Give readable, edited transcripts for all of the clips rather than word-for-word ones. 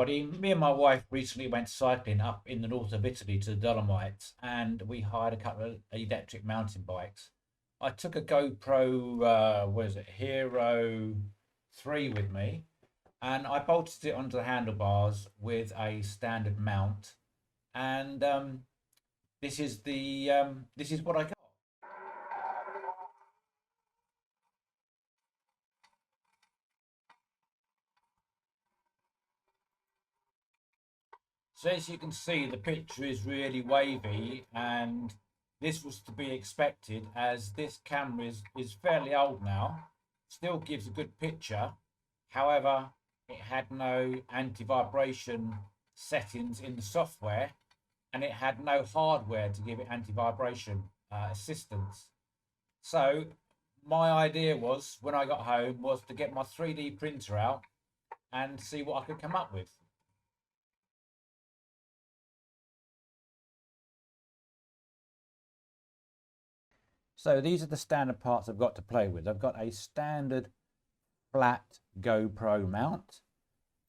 everybody. Me and my wife recently went cycling up in the north of Italy to the Dolomites, and we hired a couple of electric mountain bikes. I took a GoPro, what is it, Hero 3 with me, and I bolted it onto the handlebars with a standard mount. And this is what I got. So as you can see, the picture is really wavy, and this was to be expected as this camera is fairly old now. Still gives a good picture. However, it had no anti-vibration settings in the software, and it had no hardware to give it anti-vibration assistance. So my idea was, when I got home, was to get my 3D printer out and see what I could come up with. So these are the standard parts I've got to play with. I've got a standard flat GoPro mount,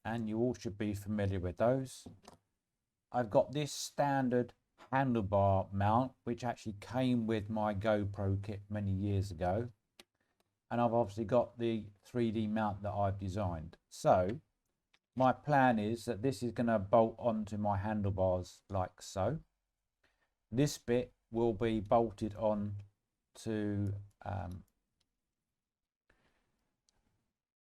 and you all should be familiar with those. I've got this standard handlebar mount, which actually came with my GoPro kit many years ago. And I've obviously got the 3D mount that I've designed. So my plan is that this is going to bolt onto my handlebars like so. This bit will be bolted on to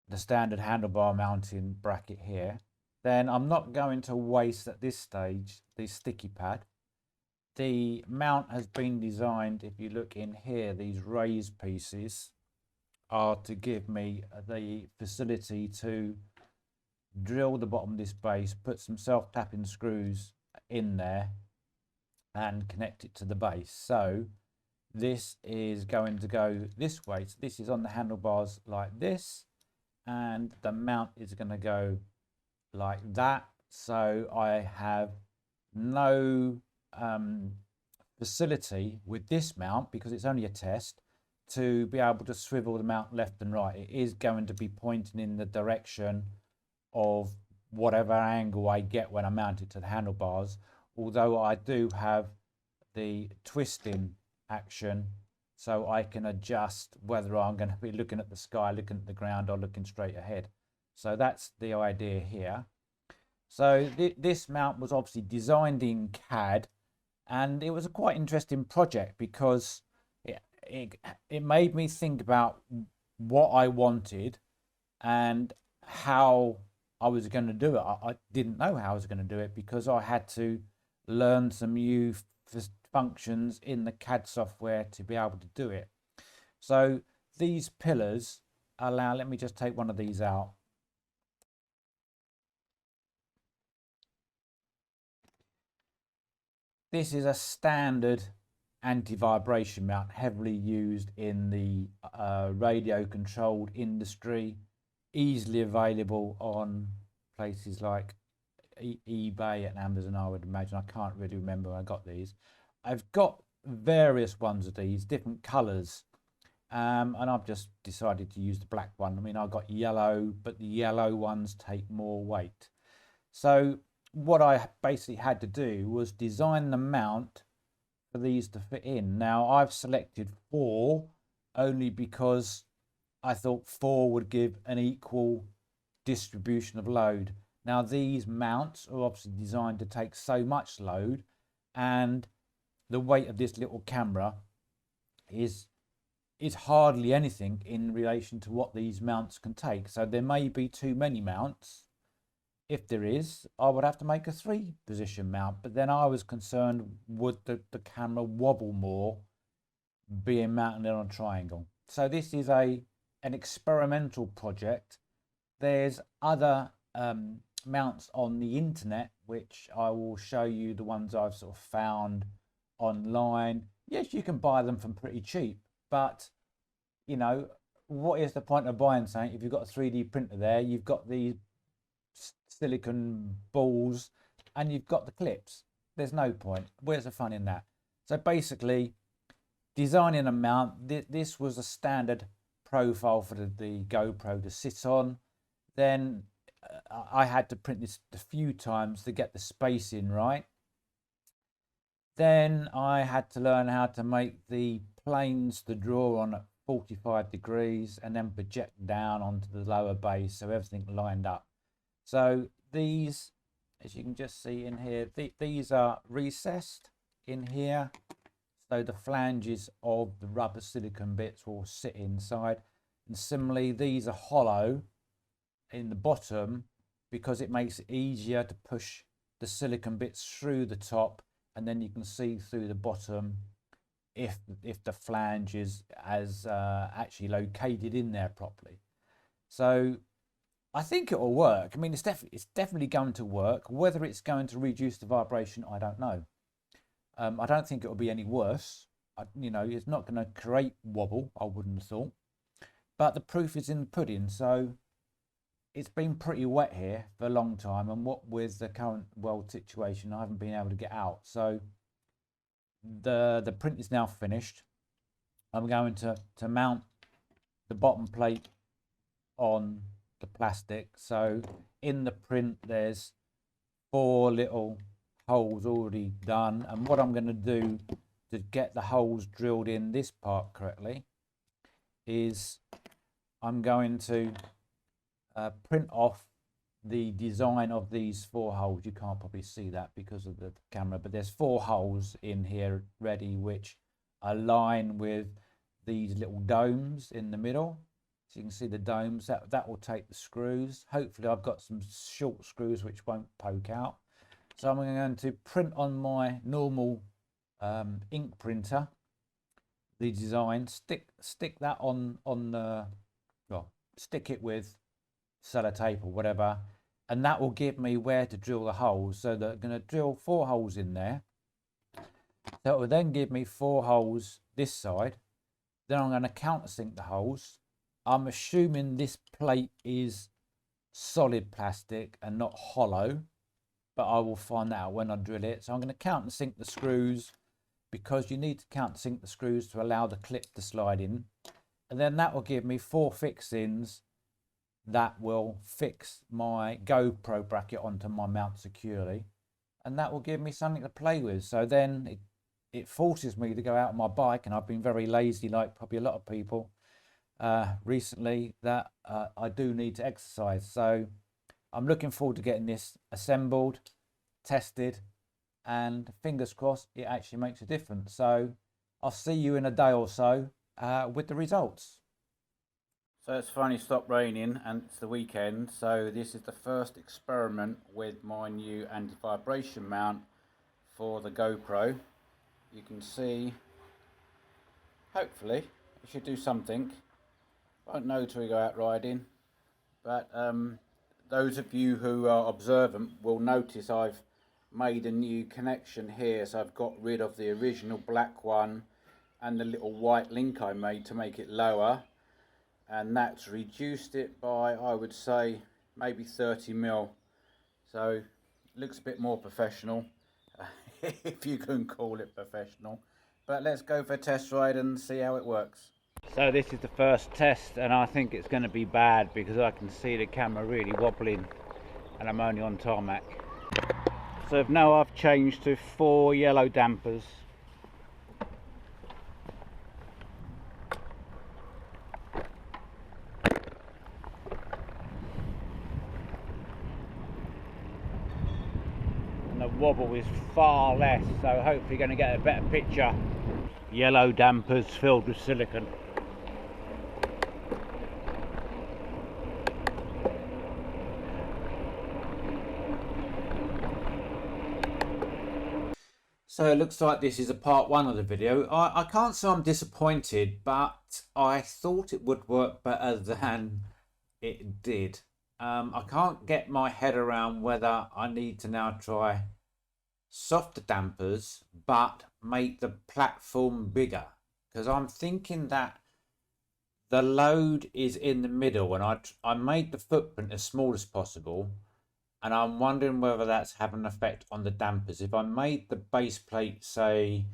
the standard handlebar mounting bracket here. Then I'm not going to waste at this stage the sticky pad. The mount has been designed, if you look in here, these raised pieces are to give me the facility to drill the bottom of this base, put some self-tapping screws in there and connect it to the base. So this is going to go this way. So this is on the handlebars like this, and the mount is going to go like that. So I have no facility with this mount, because it's only a test, to be able to swivel the mount left and right. It is going to be pointing in the direction of whatever angle I get when I mount it to the handlebars, although I do have the twisting action, so I can adjust whether I'm going to be looking at the sky, looking at the ground, or looking straight ahead. So that's the idea here. So this mount was obviously designed in CAD, and it was a quite interesting project because it made me think about what I wanted and how I was going to do it. I didn't know how I was going to do it because I had to learn some new functions in the CAD software to be able to do it. So these pillars allow, let me just take one of these out. This is a standard anti-vibration mount, heavily used in the radio controlled industry, easily available on places like eBay and Amazon, I would imagine. I can't really remember when I got these. I've got various ones of these, different colors, and I've just decided to use the black one. I mean, I've got yellow, but the yellow ones take more weight. So what I basically had to do was design the mount for these to fit in. Now I've selected 4 only because I thought 4 would give an equal distribution of load. Now these mounts are obviously designed to take so much load, and the weight of this little camera is hardly anything in relation to what these mounts can take. So there may be too many mounts. If there is, I would have to make a 3-position mount, but then I was concerned, would the camera wobble more being mounted on a triangle? So this is an experimental project. There's other mounts on the internet, which I will show you, the ones I've sort of found online. Yes, you can buy them from pretty cheap, but you know, what is the point of buying something if you've got a 3D printer there, you've got these silicone balls, and you've got the clips? There's no point. Where's the fun in that? So basically, designing a mount, this was a standard profile for the GoPro to sit on. Then I had to print this a few times to get the spacing right. Then I had to learn how to make the planes to draw on at 45 degrees and then project down onto the lower base so everything lined up. So these, as you can just see in here, these are recessed in here. So the flanges of the rubber silicone bits will sit inside. And similarly, these are hollow in the bottom because it makes it easier to push the silicone bits through the top, and then you can see through the bottom if the flange is as actually located in there properly. So I think it will work. I mean, it's definitely going to work. Whether it's going to reduce the vibration, I don't know. I don't think it will be any worse. You know, it's not going to create wobble, I wouldn't have thought. But the proof is in the pudding. So it's been pretty wet here for a long time, and what with the current world situation, I haven't been able to get out. So the print is now finished. I'm going to mount the bottom plate on the plastic. So in the print there's 4 little holes already done, and what I'm going to do to get the holes drilled in this part correctly is I'm going to print off the design of these 4 holes. You can't probably see that because of the camera, but there's 4 holes in here ready which align with these little domes in the middle. So you can see the domes, that will take the screws. Hopefully I've got some short screws which won't poke out. So I'm going to print on my normal ink printer the design, stick that on the, well, stick it with sellotape or whatever, and that will give me where to drill the holes. So they're going to drill 4 holes in there. That will then give me 4 holes this side. Then I'm going to countersink the holes. I'm assuming this plate is solid plastic and not hollow, but I will find that out when I drill it. So I'm going to countersink the screws, because you need to countersink the screws to allow the clip to slide in. And then that will give me 4 fixings that will fix my GoPro bracket onto my mount securely. And that will give me something to play with. So then it forces me to go out on my bike, and I've been very lazy, like probably a lot of people recently, that I do need to exercise. So I'm looking forward to getting this assembled, tested, and fingers crossed it actually makes a difference. So I'll see you in a day or so with the results. So it's finally stopped raining and it's the weekend, so this is the first experiment with my new anti-vibration mount for the GoPro. You can see, hopefully it should do something. Won't know till we go out riding, but those of you who are observant will notice I've made a new connection here. So I've got rid of the original black one and the little white link I made to make it lower, and that's reduced it by, I would say, maybe 30 mil. So it looks a bit more professional, if you can call it professional. But let's go for a test ride and see how it works. So this is the first test, and I think it's going to be bad because I can see the camera really wobbling and I'm only on tarmac. So now I've changed to 4 yellow dampers. And the wobble is far less, so hopefully you're going to get a better picture. Yellow dampers filled with silicone. So it looks like this is a part 1 of the video. I can't say I'm disappointed, but I thought it would work better than it did. I can't get my head around whether I need to now try softer dampers but make the platform bigger, because I'm thinking that the load is in the middle and I made the footprint as small as possible. And I'm wondering whether that's having an effect on the dampers. If I made the base plate, say,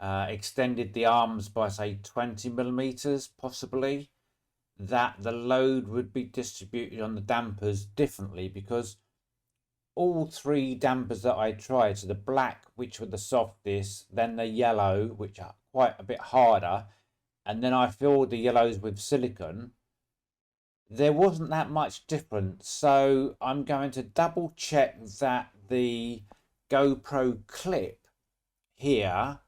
extended the arms by, say, 20 millimeters, possibly, that the load would be distributed on the dampers differently, because all three dampers that I tried, so the black, which were the softest, then the yellow, which are quite a bit harder, and then I filled the yellows with silicone, there wasn't that much difference. So I'm going to double check that the GoPro clip here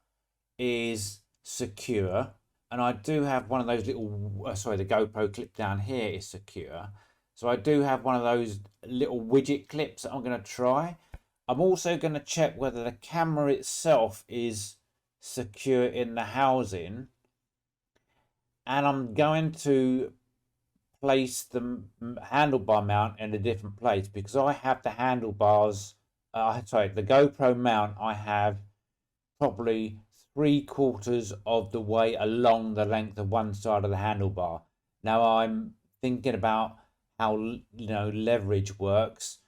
is secure, and I do have one of those little sorry, the GoPro clip down here is secure, so I do have one of those little widget clips that I'm going to try. I'm also going to check whether the camera itself is secure in the housing, and I'm going to place the handlebar mount in a different place, because I have the handlebars sorry, the GoPro mount I have probably 3/4 of the way along the length of one side of the handlebar. Now I'm thinking about how leverage works,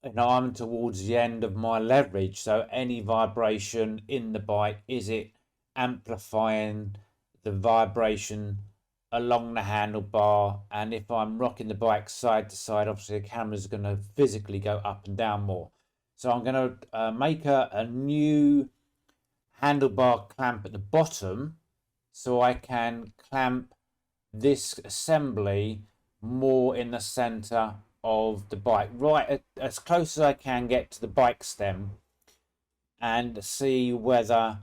and I'm towards the end of my leverage, so any vibration in the bike, is it amplifying the vibration along the handlebar? And if I'm rocking the bike side to side, obviously the camera's going to physically go up and down more. So I'm going to make a new handlebar clamp at the bottom, so I can clamp this assembly more in the center of the bike, right as close as I can get to the bike stem, and see whether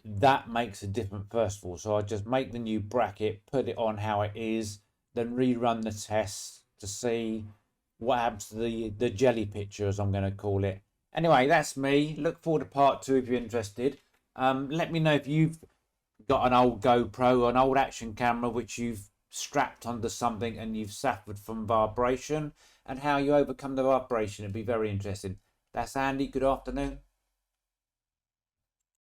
that makes a difference first of all. So I just make the new bracket, put it on how it is, then rerun the tests to see what happens to the jelly picture, as I'm going to call it. Anyway, that's me. Look forward to part 2 if you're interested. Let me know if you've got an old GoPro or an old action camera which you've strapped onto something and you've suffered from vibration, and how you overcome the vibration. It'd be very interesting. That's Andy. Good afternoon.